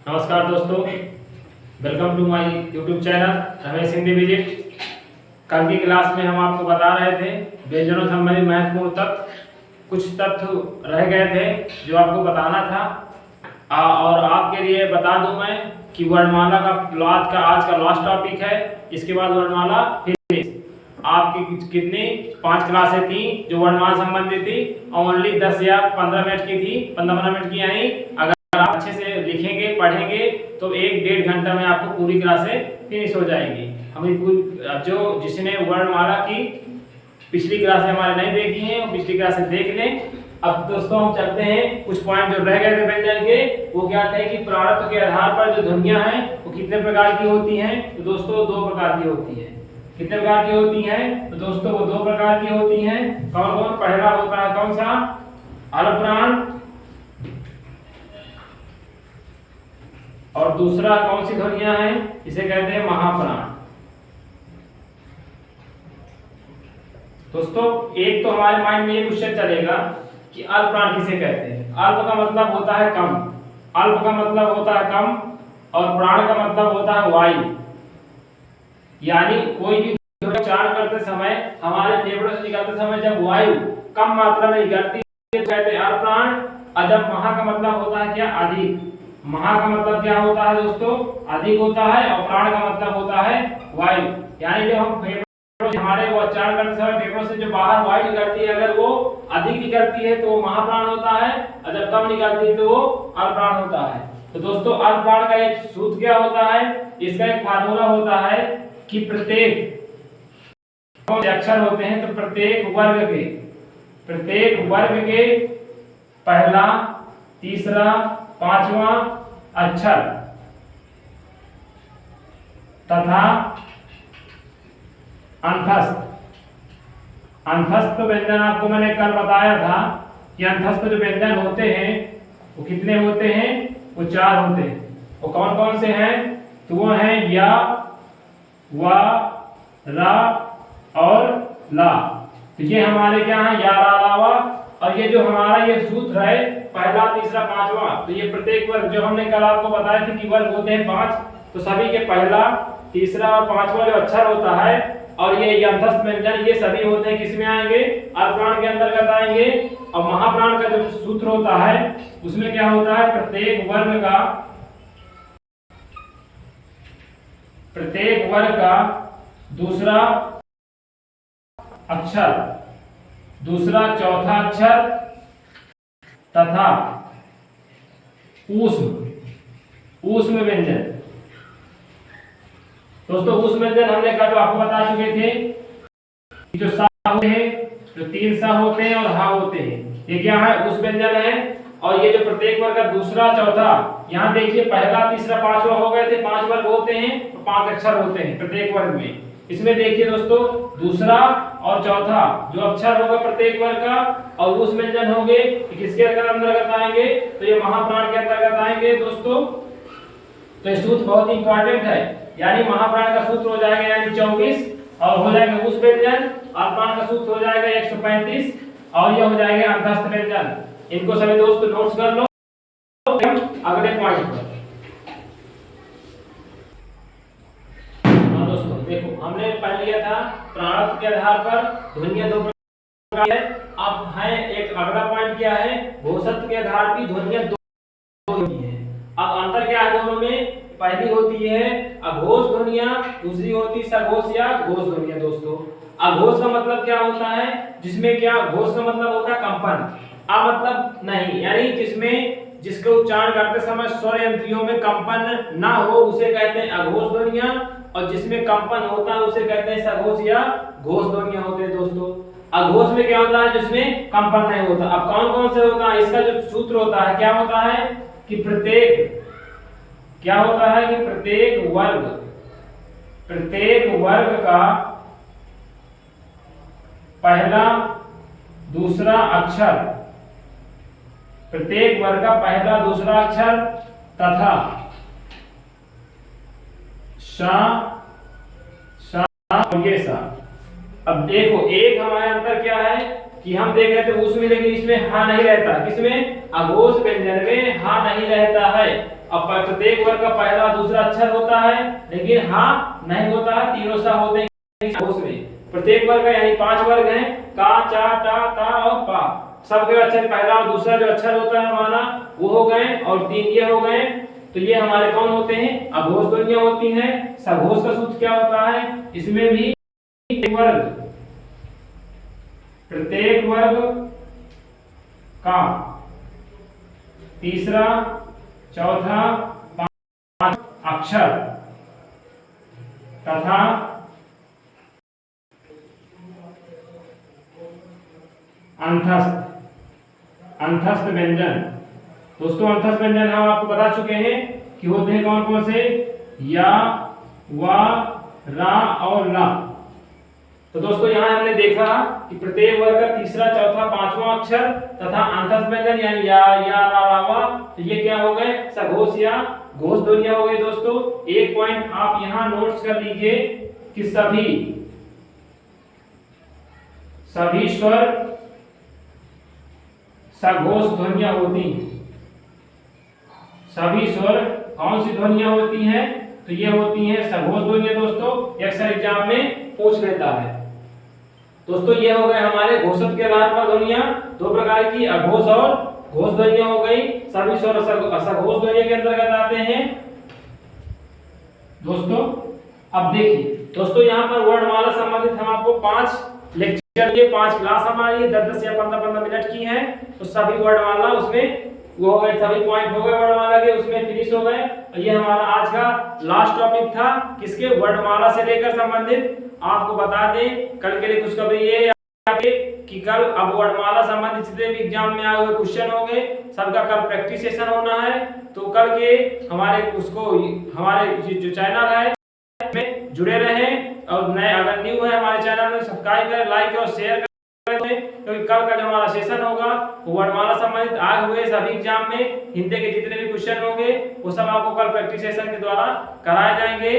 नमस्कार दोस्तों, welcome to my YouTube channel Ramesh Hindi visit. कल की क्लास में हम आपको बता रहे थे व्यंजनों संबंधी महत्वपूर्ण तथ्य, कुछ तथ्य रह गए थे जो आपको बताना था। और आपके लिए बता दूं मैं कि वर्णमाला का आज का लास्ट टॉपिक है। इसके बाद वर्णमाला फिनिश। आपकी कितनी 5 क्लासें थी जो वर्णमाला संबंधी थी, ओनली 10 या 15 मिनट की थी, 15 मिनट की। यानी अगर आप अच्छे से लिखेंगे पढ़ेंगे तो 1-1.5 घंटा में आपको पूरी क्लासें फिनिश हो जाएंगी। हमें जो जिसने वर्णमाला की पिछली क्लासें हमारे नहीं देखी हैं वो पिछली क्लासें देख लें। अब दोस्तों हम चलते हैं, कुछ पॉइंट जो रह गए थे व्यंजन के, वो क्या थे कि प्राणत्व के आधार पर जो ध्वनियां हैं वो कितने प्रकार की होती हैं। तो दोस्तों 2 प्रकार की होती है। कितने प्रकार की होती हैं? तो दोस्तों वो 2 प्रकार की होती हैं। कौन कौन? पहला होता है कौन सा? अल्पप्राण। और दूसरा कौन सी ध्वनियां हैं? इसे कहते हैं महाप्राण। दोस्तों एक तो हमारे माइंड में ये क्वेश्चन चलेगा कि अल्पप्राण किसे कहते हैं। अल्प का मतलब होता है कम, अल्प का मतलब होता है कम, और प्राण का मतलब होता है वायु। यानी कोई भी उच्चारण करते समय हमारे फेफड़ों से निकलते समय जब वायु कम मात्रा में निकलती है कहते हैं अल्पप्राण। और जब महा का मतलब होता है क्या? अधिक। महा का मतलब क्या होता है दोस्तों? अधिक होता है। और प्राण का मतलब होता है वायु। यानी जब हम फेफड़ों हमारे वो उच्चारण करते समय फेफड़ों से जो बाहर वायु निकलती है, अगर वो अधिक निकलती है तो वो महाप्राण होता है, और जब कम निकलती है तो वो अल्पप्राण होता है। तो दोस्तों अल्पप्राण का एक सूत्र क्या होता है? इसका एक फार्मूला होता है कि प्रत्येक अक्षर होते हैं तो प्रत्येक वर्ग के पहला, तीसरा, 5वां अक्षर तथा अंतस्थ व्यंजन। आपको मैंने कल बताया था कि अंतस्थ जो व्यंजन होते हैं वो कितने होते हैं? वो 4 होते हैं। वो कौन कौन से हैं? तो वो हैं या, वा, रा और ला। तो ये हमारे क्या है? या, रा, ला, वा। और ये जो हमारा ये सूत्र है पहला, तीसरा, 5वां, तो ये प्रत्येक वर्ग जो हमने कल आपको बताया था कि वर्ग होते हैं 5, तो सभी के पहला, तीसरा और 5वां जो अक्षर होता है और ये अंतस्थ व्यंजन ये सभी होते हैं किसमें आएंगे? अल्पप्राण के अंतर्गत आएंगे। और महाप्राण का जो सूत्र होता है उसमें क्या होता है? प्रत्येक वर्ग का दूसरा अक्षर, दूसरा चौथा अक्षर तथा ऊष्म व्यंजन। दोस्तों ऊष्म व्यंजन हमने कल आपको बता चुके थे कि जो सा होते हैं, जो 3 सा होते हैं और हा होते हैं, ये क्या है? ऊष्म व्यंजन है। और ये जो प्रत्येक वर्ग का दूसरा, चौथा, यहाँ देखिए पहला, तीसरा, 5वां हो गए थे, 5 वर्ग होते हैं तो 5 अक्षर होते हैं प्रत्येक वर्ग में। इसमें देखिए दोस्तों दूसरा और चौथा जो अक्षर होगा प्रत्येक वर्ग का और उस व्यंजन होंगे किसके अंतर्गत आएंगे? तो ये महाप्राण के अंतर्गत आएंगे दोस्तों। तो ये सूत्र बहुत ही इंपॉर्टेंट है। यानी महाप्राण का सूत्र हो जाएगा यानी 24, और हो जाएगा उस व्यंजन। अल्पप्राण का सूत्र हो जाएगा 135, और ये हो जाएगा अंतस्थ व्यंजन। इनको सभी दोस्तों नोट्स कर लो। अगले पॉइंट पर देखो, हमने पढ़ लिया था प्राणत्व के आधार पर ध्वनियां 2 प्रकार है। अब है एक अगला पॉइंट क्या है? घोषत्व के आधार पर ध्वनियां 2 होती हैं। अब अंतर क्या है दोनों में? पहली होती है अघोष ध्वनियां, दूसरी होती सघोष या घोष ध्वनियां। दोस्तों अघोष का मतलब क्या होता है? जिसमें क्या? घोष का मतलब होता है कंपन, आ मतलब नहीं, यानी जिसके उच्चारण करते समय स्वर यंत्रियों में कंपन ना हो उसे कहते हैं अघोष ध्वनियां, और जिसमें कंपन होता है उसे कहते हैं सघोष या घोष ध्वनियां होते हैं। दोस्तों अघोष में क्या होता है? जिसमें कंपन नहीं होता। अब कौन कौन से होता है? इसका जो सूत्र होता है क्या होता है कि प्रत्येक वर्ग का पहला, दूसरा अक्षर, प्रत्येक वर्ग का पहला, दूसरा अक्षर तथा शा, और ये सा। अब देखो एक हमारे अंतर क्या है कि हम देख रहे थे उसमें, लेकिन इसमें हा नहीं रहता। किसमें? अघोष व्यंजन में हा नहीं रहता है। अब प्रत्येक वर्ग का पहला और दूसरा अक्षर होता है, लेकिन हाँ नहीं होता है, तीनों सा होते हैं उसमें। प्रत्येक वर्ग का यानी 5 वर्ग हैं, का, चा, टा, ता और पा। सबके अक्षर पहला और दूसरा जो अक्षर होता है हमारा वो हो गए, और 3 ये हो गए। तो ये हमारे कौन होते हैं? अघोष ध्वनियां होती हैं। सघोष का सूत्र क्या होता है? इसमें भी वर्ग, प्रत्येक वर्ग का तीसरा, चौथा, पांच अक्षर तथा अंतस्थ व्यंजन। दोस्तों अंतस्थ व्यंजन हम आपको बता चुके हैं कि होते हैं कौन कौन से? या, वा, रा और ला। तो दोस्तों यहाँ हमने देखा कि प्रत्येक वर्ग का तीसरा, चौथा, पांचवा अक्षर तथा अंतस्थ व्यंजन यानी या, रा, वा, तो ये क्या हो गए? सघोष या घोष ध्वनियां हो गई। दोस्तों एक पॉइंट आप यहाँ नोट्स कर लीजिए कि सभी स्वर सघोष ध्वनियां होती हैं। सभी स्वर कौन सी ध्वनियां होती हैं? तो ये होती हैं सघोष ध्वनियां। दोस्तों अक्सर एग्जाम में पूछ लेता है। दोस्तों ये हो गए हमारे घोषक के आधार पर ध्वनियां, दो प्रकार की, अघोष और घोष ध्वनियां हो गई। सभी स्वर सघोष ध्वनियों के अंतर्गत आते हैं। दोस्तों अब देखिए दोस्तों, यहाँ पर वर्णमाला संबंधित हम आपको 5 लेक्चर के 5 क्लास हमारी 10-10 या 15-15 मिनट की है। तो सभी वर्णमाला उसमें वो हो गए, सभी पॉइंट हो गए वर्णमाला के, उसमें फिनिश हो गए। और ये हमारा आज का लास्ट टॉपिक था किसके? वर्णमाला से लेकर संबंधित। आपको बता दें कल के लिए खुशखबरी ये कि कल अब वर्णमाला संबंधित जितने भी एग्जाम में आए हुए क्वेश्चन होंगे सबका कल प्रैक्टिस सेशन होना है। तो कल के हमारे हमारे जो चैनल है में जुड़े रहें, और नए अगर न्यू है हमारे चैनल में सब्सक्राइब करें, लाइक और शेयर करें, क्योंकि कल का जो हमारा सेशन होगा वो वर्णमाला संबंधित आए हुए सभी एग्जाम में हिंदी के जितने भी क्वेश्चन होंगे वो सब आपको कल प्रैक्टिस सेशन के द्वारा कराए जाएंगे।